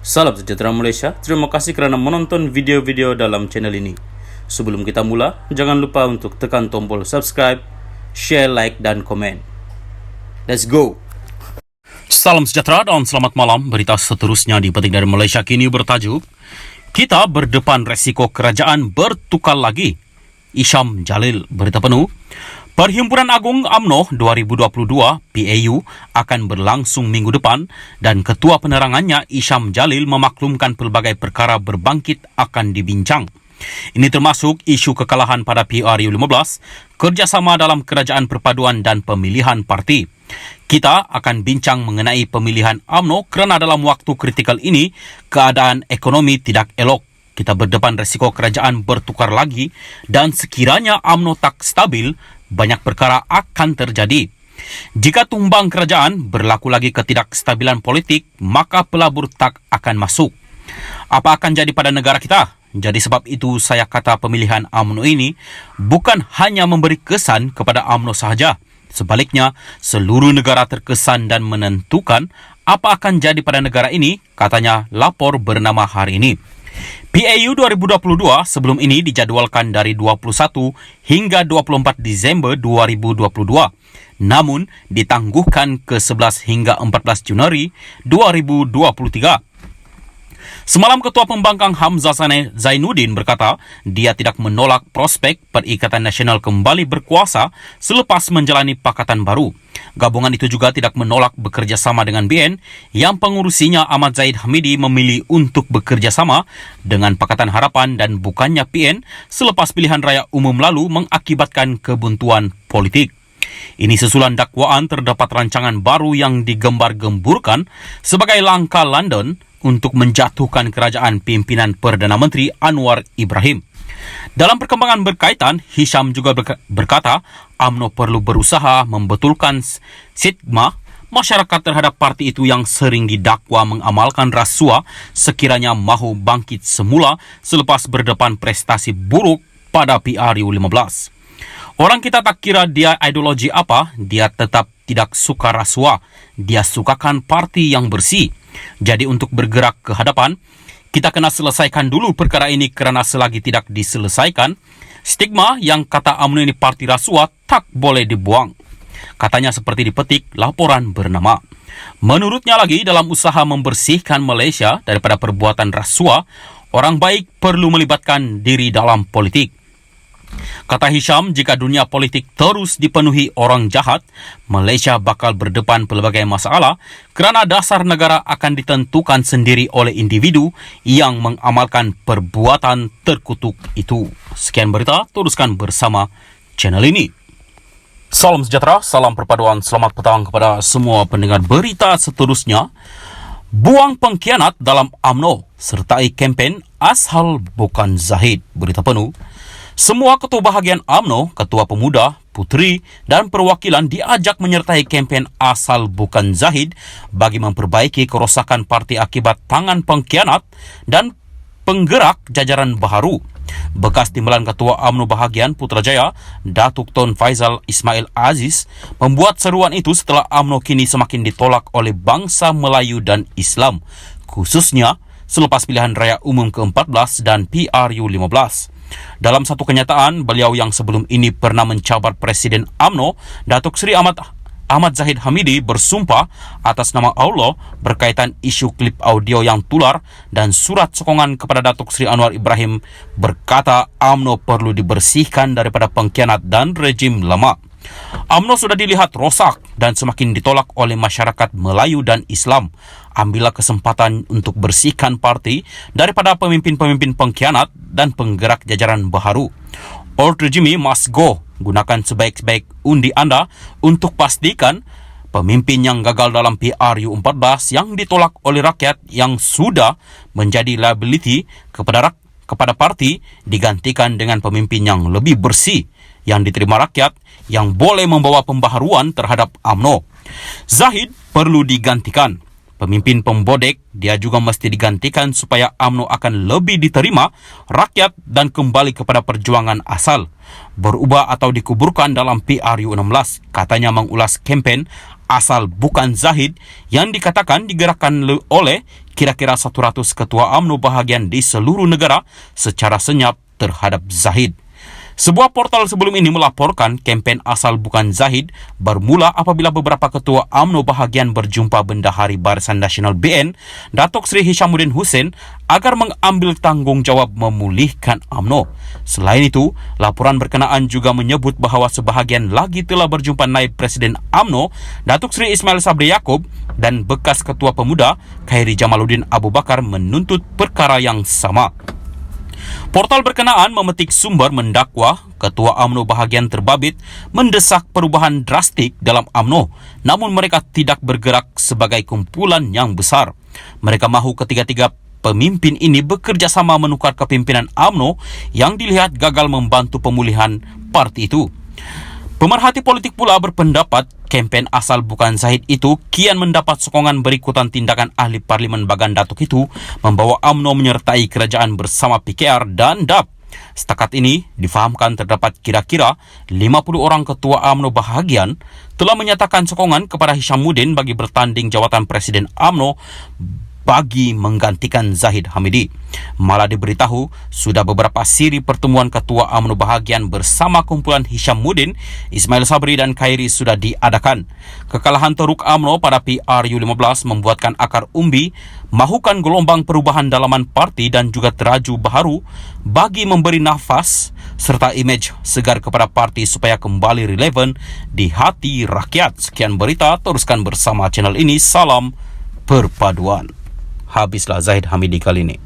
Salam sejahtera Malaysia, terima kasih kerana menonton video-video dalam channel ini. Sebelum kita mula, jangan lupa untuk tekan tombol subscribe, share, like, dan komen. Let's go! Salam sejahtera dan selamat malam. Berita seterusnya dipetik dari Malaysia Kini bertajuk, kita berdepan resiko kerajaan bertukar lagi. Isham Jalil, berita penuh. Perhimpunan Agung UMNO 2022 PAU akan berlangsung minggu depan dan Ketua Penerangannya Isham Jalil memaklumkan pelbagai perkara berbangkit akan dibincang. Ini termasuk isu kekalahan pada PRU 15, kerjasama dalam kerajaan perpaduan dan pemilihan parti. Kita akan bincang mengenai pemilihan UMNO kerana dalam waktu kritikal ini keadaan ekonomi tidak elok. Kita berdepan risiko kerajaan bertukar lagi dan sekiranya UMNO tak stabil, banyak perkara akan terjadi. Jika tumbang kerajaan, berlaku lagi ketidakstabilan politik, maka pelabur tak akan masuk. Apa akan jadi pada negara kita? Jadi sebab itu saya kata pemilihan UMNO ini bukan hanya memberi kesan kepada UMNO sahaja. Sebaliknya, seluruh negara terkesan dan menentukan apa akan jadi pada negara ini, katanya lapor bernama hari ini. PAU 2022 sebelum ini dijadualkan dari 21 hingga 24 Disember 2022. Namun ditangguhkan ke 11 hingga 14 Januari 2023. Semalam Ketua Pembangkang Hamzah Zainuddin berkata dia tidak menolak prospek Perikatan Nasional kembali berkuasa selepas menjalani Pakatan Baru. Gabungan itu juga tidak menolak bekerjasama dengan BN yang pengurusinya Ahmad Zahid Hamidi memilih untuk bekerjasama dengan Pakatan Harapan dan bukannya PN selepas pilihan raya umum lalu mengakibatkan kebuntuan politik. Ini susulan dakwaan terdapat rancangan baru yang digembar-gemburkan sebagai langkah London untuk menjatuhkan kerajaan pimpinan Perdana Menteri Anwar Ibrahim. Dalam perkembangan berkaitan, Hisham juga berkata UMNO perlu berusaha membetulkan stigma masyarakat terhadap parti itu yang sering didakwa mengamalkan rasuah sekiranya mahu bangkit semula selepas berdepan prestasi buruk pada PRU 15. Orang kita tak kira dia ideologi apa, dia tetap tidak suka rasuah. Dia sukakan parti yang bersih. Jadi untuk bergerak ke hadapan, kita kena selesaikan dulu perkara ini kerana selagi tidak diselesaikan, stigma yang kata UMNO ini parti rasuah tak boleh dibuang. Katanya seperti dipetik laporan bernama. Menurutnya lagi, dalam usaha membersihkan Malaysia daripada perbuatan rasuah, orang baik perlu melibatkan diri dalam politik. Kata Hisham, jika dunia politik terus dipenuhi orang jahat, Malaysia bakal berdepan pelbagai masalah kerana dasar negara akan ditentukan sendiri oleh individu yang mengamalkan perbuatan terkutuk itu. Sekian berita, teruskan bersama channel ini. Salam sejahtera, salam perpaduan, selamat petang kepada semua pendengar berita seterusnya. Buang pengkhianat dalam UMNO sertai kempen asal bukan Zahid. Berita penuh. Semua ketua bahagian UMNO, ketua pemuda, puteri dan perwakilan diajak menyertai kempen asal bukan Zahid bagi memperbaiki kerosakan parti akibat tangan pengkhianat dan penggerak jajaran baharu. Bekas timbalan Ketua UMNO bahagian Putrajaya, Datuk Tun Faizal Ismail Aziz, membuat seruan itu setelah UMNO kini semakin ditolak oleh bangsa Melayu dan Islam, khususnya selepas pilihan raya umum ke-14 dan PRU 15. Dalam satu kenyataan, beliau yang sebelum ini pernah mencabar Presiden UMNO, Datuk Seri Ahmad Zahid Hamidi bersumpah atas nama Allah berkaitan isu klip audio yang tular dan surat sokongan kepada Datuk Seri Anwar Ibrahim berkata UMNO perlu dibersihkan daripada pengkhianat dan rejim lama. UMNO sudah dilihat rosak dan semakin ditolak oleh masyarakat Melayu dan Islam. Ambillah kesempatan untuk bersihkan parti daripada pemimpin-pemimpin pengkhianat dan penggerak jajaran baharu. Old regime must go. Gunakan sebaik-baik undi anda untuk pastikan pemimpin yang gagal dalam PRU 14 yang ditolak oleh rakyat yang sudah menjadi liability kepada parti digantikan dengan pemimpin yang lebih bersih yang diterima rakyat yang boleh membawa pembaharuan terhadap UMNO. Zahid perlu digantikan. Pemimpin pembodek, dia juga mesti digantikan supaya UMNO akan lebih diterima rakyat dan kembali kepada perjuangan asal. Berubah atau dikuburkan dalam PRU 16, katanya mengulas kempen asal bukan Zahid yang dikatakan digerakkan oleh kira-kira 100 ketua UMNO bahagian di seluruh negara secara senyap terhadap Zahid. Sebuah portal sebelum ini melaporkan kempen asal bukan Zahid bermula apabila beberapa ketua UMNO bahagian berjumpa Bendahari Barisan Nasional BN, Datuk Seri Hishamuddin Hussein agar mengambil tanggungjawab memulihkan UMNO. Selain itu, laporan berkenaan juga menyebut bahawa sebahagian lagi telah berjumpa Naib Presiden UMNO, Datuk Seri Ismail Sabri Yaakob dan bekas Ketua Pemuda Khairi Jamaluddin Abu Bakar menuntut perkara yang sama. Portal berkenaan memetik sumber mendakwa Ketua UMNO bahagian terbabit mendesak perubahan drastik dalam UMNO, namun mereka tidak bergerak sebagai kumpulan yang besar. Mereka mahu ketiga-tiga pemimpin ini bekerjasama menukar kepimpinan UMNO yang dilihat gagal membantu pemulihan parti itu. Pemerhati politik pula berpendapat kempen asal bukan Zahid itu kian mendapat sokongan berikutan tindakan ahli Parlimen Bagan Datuk itu membawa UMNO menyertai kerajaan bersama PKR dan DAP. Setakat ini difahamkan terdapat kira-kira 50 orang ketua UMNO bahagian telah menyatakan sokongan kepada Hishamuddin bagi bertanding jawatan Presiden UMNO bagi menggantikan Zahid Hamidi. Malah diberitahu sudah beberapa siri pertemuan ketua UMNO bahagian bersama kumpulan Hishamuddin, Ismail Sabri dan Khairi sudah diadakan. Kekalahan teruk UMNO pada PRU15 membuatkan akar umbi mahukan gelombang perubahan dalaman parti dan juga teraju baharu bagi memberi nafas serta imej segar kepada parti supaya kembali relevan di hati rakyat. Sekian berita, teruskan bersama channel ini. Salam Perpaduan. Habislah Zahid Hamidi kali ini.